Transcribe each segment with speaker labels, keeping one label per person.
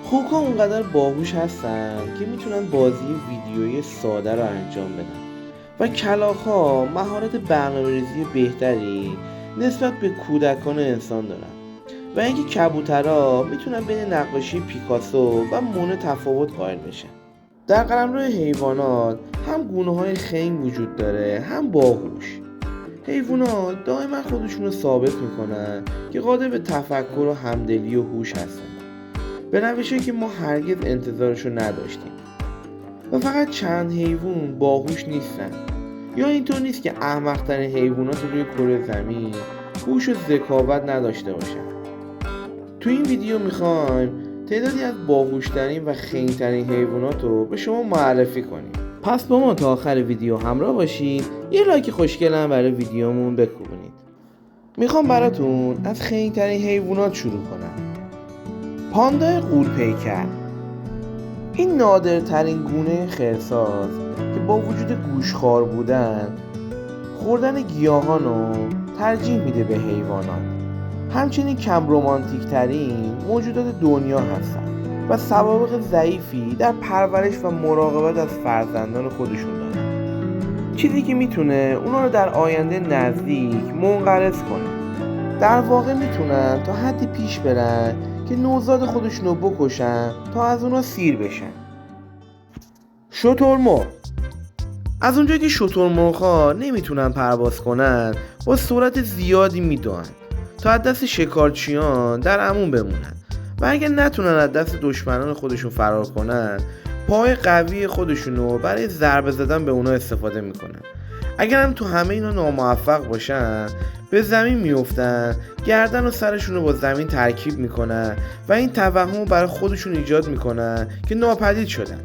Speaker 1: خوک‌ها اونقدر باهوش هستن که میتونن بازی ویدیویی ساده رو انجام بدن و کلاغ‌ها مهارت برنامه‌ریزی بهتری نسبت به کودکان انسان دارن و اینکه کبوترها میتونن بین نقاشی پیکاسو و مونه تفاوت قائل بشن. در قلمرو حیوانات هم گونه‌های خنگ وجود داره هم باهوش. حیوانات دائما خودشون رو ثابت میکنن که قادر به تفکر و همدلی و هوش هستن، به روشی که ما هرگز انتظارش رو نداشتیم. و فقط چند حیوان باهوش نیستن، یا اینطور نیست که احمق‌ترین حیوانات روی کره زمین هوش و ذکاوت نداشته باشن. تو این ویدیو میخوایم تعدادی از باهوشترین و خنگ‌ترین حیوانات رو به شما معرفی کنیم. پس با ما تا آخر ویدیو همراه باشید. یه لایک خوشگل هم برای ویدیومون بکوبونید. میخوام براتون از خنگ‌ترین حیوانات شروع کنم. پاندای غول‌پیکر. این نادرترین گونه خرساست که با وجود گوشخوار بودن خوردن گیاهان رو ترجیح میده به حیوانات. همچنین کم رومانتیک ترین موجودات دنیا هستن و سوابق ضعیفی در پرورش و مراقبت از فرزندان خودشون دارن، چیزی که میتونه اونا رو در آینده نزدیک منقرض کنه. در واقع میتونن تا حدی پیش برن که نوزاد خودشون رو بکشن تا از اونا سیر بشن. شترمرغ. از اونجایی که شترمرغ‌ها نمیتونن پرواز کنن، با سرعت زیادی میدوئن تا از دست شکارچیان در امان بمونن و اگر نتونن از دست دشمنان خودشون فرار کنن، پای قوی خودشونو برای ضربه زدن به اونا استفاده میکنن. اگر هم تو همه اینا ناموفق باشن، به زمین میافتن، گردن و سرشون رو با زمین ترکیب میکنن و این توهم رو برای خودشون ایجاد میکنن که ناپدید شدن.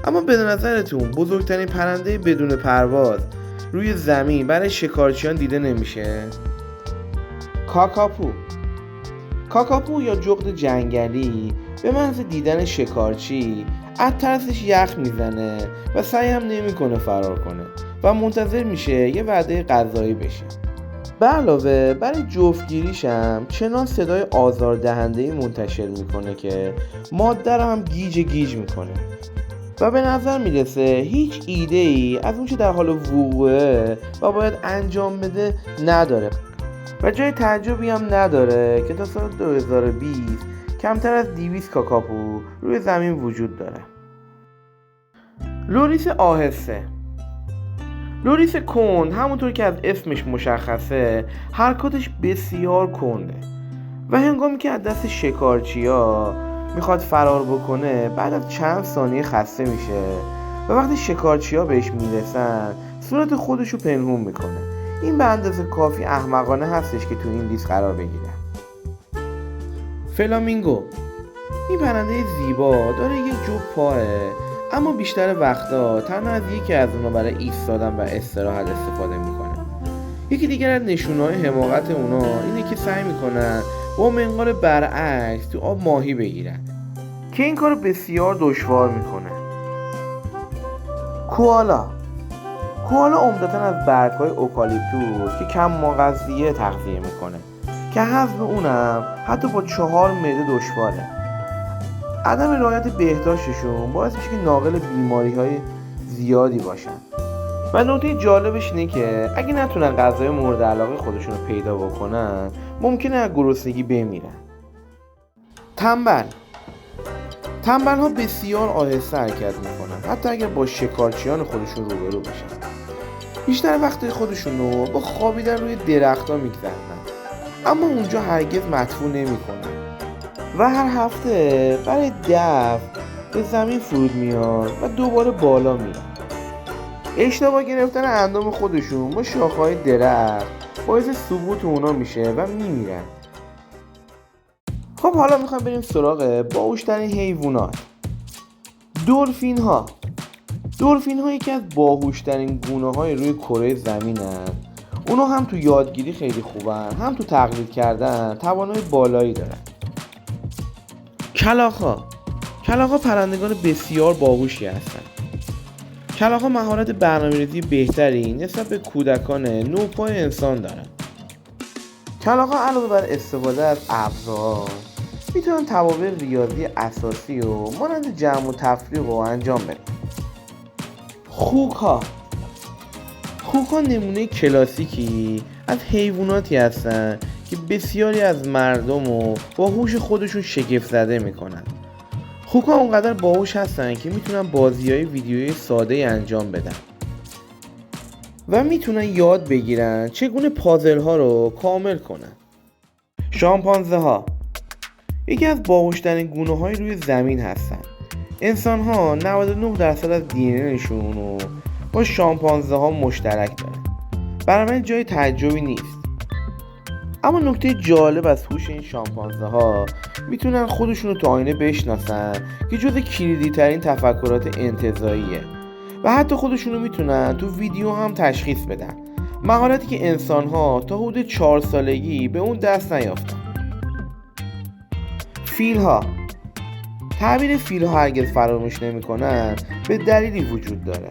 Speaker 1: اما به نظرتون بزرگترین پرنده بدون پرواز روی زمین برای شکارچیان دیده نمیشه؟ کاکاپو. کاکاپو یا جغد جنگلی به محض دیدن شکارچی از ترسش یخ میزنه و سعی هم نمیکنه فرار کنه و منتظر میشه یه وعده غذایی بشه. به علاوه برای جفتگیریش هم چنان صدای آزاردهنده‌ای منتشر میکنه که ماده رو هم گیج گیج میکنه و به نظر میرسه هیچ ایده‌ای از اون چه در حال وقوعه و باید انجام بده نداره و جای تعجبی هم نداره که تا سال 2020 کمتر از 200 کاکاپو روی زمین وجود داره. لوریس آهسته. لوریس کند همونطور که از اسمش مشخصه حرکاتش بسیار کنده و هنگامی که از دست شکارچی‌ها میخواد فرار بکنه بعد از چند ثانیه خسته میشه و وقتی شکارچی‌ها بهش میرسن صورت خودشو پنهون میکنه. این به اندازه کافی احمقانه هستش که تو این لیست قرار بگیره. فلامینگو. این پرنده زیبا داره یک جفت پاه، اما بیشتر وقتا تنها از یکی از اونا برای ایستادن و استراحت استفاده میکنه. یکی دیگر از نشونه‌های حماقت اونا اینه که سعی میکنن با منقار برعکس تو آب ماهی بگیرن که این کارو بسیار دشوار میکنه. کوالا. کوالا عمدتاً از برگ‌های اوکالیپتوس که کم مغذیه تغذیه میکنه که هضم اونم حتی با 4 معده دشواره. عدم رعایت بهداشتشون باعث میشه که ناقل بیماری‌های زیادی باشن و نکته جالبش اینه که اگه نتونن غذای مورد علاقه خودشون رو پیدا بکنن ممکنه از گرسنگی بمیرن. تنبل. تنبل‌ها بسیار آهسته حرکت میکنن حتی اگر با شکارچیان خودشون روبرو بشن. بیشتر وقت خودشون رو با خوابیدن روی درخت‌ها میگذرونن، اما اونجا هرگز مدفوع نمیکنن و هر هفته برای دفع به زمین فرود میان و دوباره بالا میرن. اشتباه گرفتن اندام خودشون با شاخه‌های درخت باعث سقوط اونا میشه و میمیرن. خب حالا میخوایم بریم سراغ باهوشترین حیوانات. دلفین ها. دلفین ها یکی از باهوشترین گونه های روی کره زمینن. اونا هم تو یادگیری خیلی خوبن، هم تو تقلید کردن توانایی بالایی دارن. کلاغ‌ها. کلاغ‌ها پرندگان بسیار باهوشی هستن. کلاغ‌ها مهارت برنامه‌ریزی بهتری نسبت به کودکان نوپای انسان دارن. کلاغ‌ها علاوه بر استفاده از ابزار میتونن توابع ریاضی اساسی و مانند جمع و تفریق رو انجام بدن. خوک‌ها نمونه کلاسیکی از حیواناتی هستن که بسیاری از مردم رو با هوش خودشون شگفت زده میکنن. خوک‌ها اونقدر باهوش هستن که میتونن بازی‌های ویدیویی ساده انجام بدن و میتونن یاد بگیرن چگونه پازل ها رو کامل کنن. شامپانزه ها یکی از باهوشترین گونه های روی زمین هستن. انسان ها 99% از دی نشون رو با شامپانزه ها مشترک دارن، بنابراین جای تعجبی نیست. اما نکته جالب از هوش این شامپانزه ها میتونن خودشون رو تو آینه بشناسن که جز کلیدی ترین تفکرات انتزاعیه و حتی خودشون رو میتونن تو ویدیو هم تشخیص بدن، مهارتی که انسان ها تا حدود 4 سالگی به اون دست نیافتن. فیل ها تعبیر فیل ها هرگز فراموش نمی کنن به دلیلی وجود داره.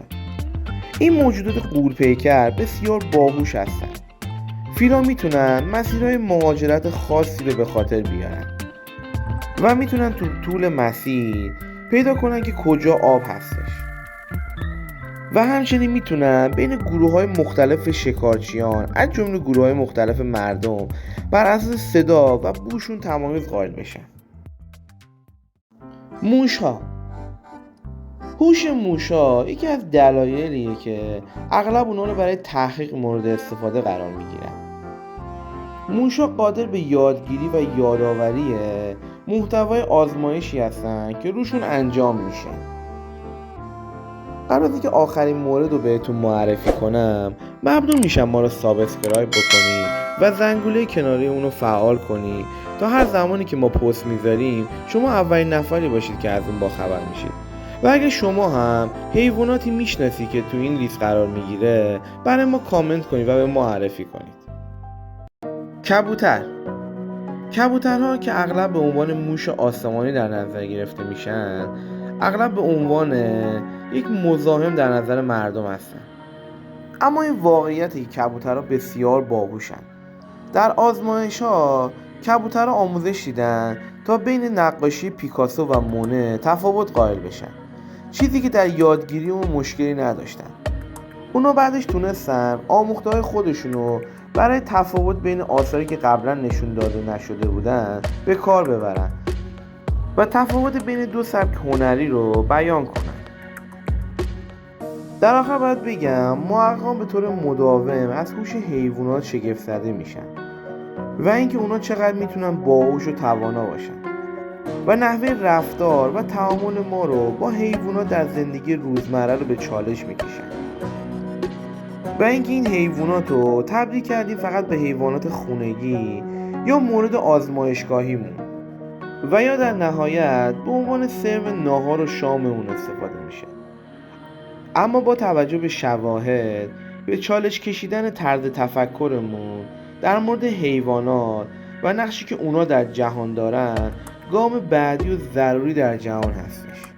Speaker 1: این موجودات غول‌پیکر بسیار باهوش هستن. فیل ها میتونن مسیرهای مهاجرت خاصی رو به خاطر بیارن و میتونن تو طول مسیر پیدا کنن که کجا آب هستش و همچنین میتونن بین گروه‌های مختلف شکارچیان از جمله گروه‌های مختلف مردم بر اساس صدا و بوشون تمایز قائل بشن. موش‌ها هوش موش‌ها یکی از دلایلیه که اغلب اونها رو برای تحقیق مورد استفاده قرار میگیرن. موش‌ها قادر به یادگیری و یادآوری محتوای آزمایشی هستن که روشون انجام میشه. قبل از اینکه آخرین مورد رو بهتون معرفی کنم، ممنون میشم ما رو سابسکرایب بکنی و زنگوله کناری اون رو فعال کنی تا هر زمانی که ما پست میذاریم شما اولین نفری باشید که از اون با خبر میشید. و اگه شما هم حیواناتی میشناسی که تو این لیست قرار میگیره برای ما کامنت کنید و به ما معرفی کنید. کبوترها که اغلب به عنوان موش آسمانی در نظر گرفته میشن، اغلب به عنوان یک مزاحم در نظر مردم هستن. اما این واقعیتی که کبوترها بسیار باهوشن. در آزمایش‌ها کبوترها آموزش دیدن تا بین نقاشی پیکاسو و مونه تفاوت قائل بشن، چیزی که در یادگیری اون مشکلی نداشتن. اونا بعدش تونستن آموخته‌های خودشونو برای تفاوت بین آثاری که قبلا نشون داده نشده بودن به کار ببرن و تفاوت بین دو سبک هنری رو بیان کنن. در آخر باید بگم محققان به طور مداوم از هوش حیوانات شگفت زده میشن و اینکه اونا چقدر میتونن باهوش و توانا باشن و نحوه رفتار و تعامل ما رو با حیوانات در زندگی روزمره رو به چالش میکشن و اینکه این حیوانات رو تبدیل کردیم فقط به حیوانات خونگی یا مورد آزمایشگاهیمون و یا در نهایت به عنوان سرو ناهار و شاممون استفاده میشه. اما با توجه به شواهد به چالش کشیدن طرز تفکرمون در مورد حیوانات و نقشی که اونا در جهان دارن، گام بعدی و ضروری در جهان هستش.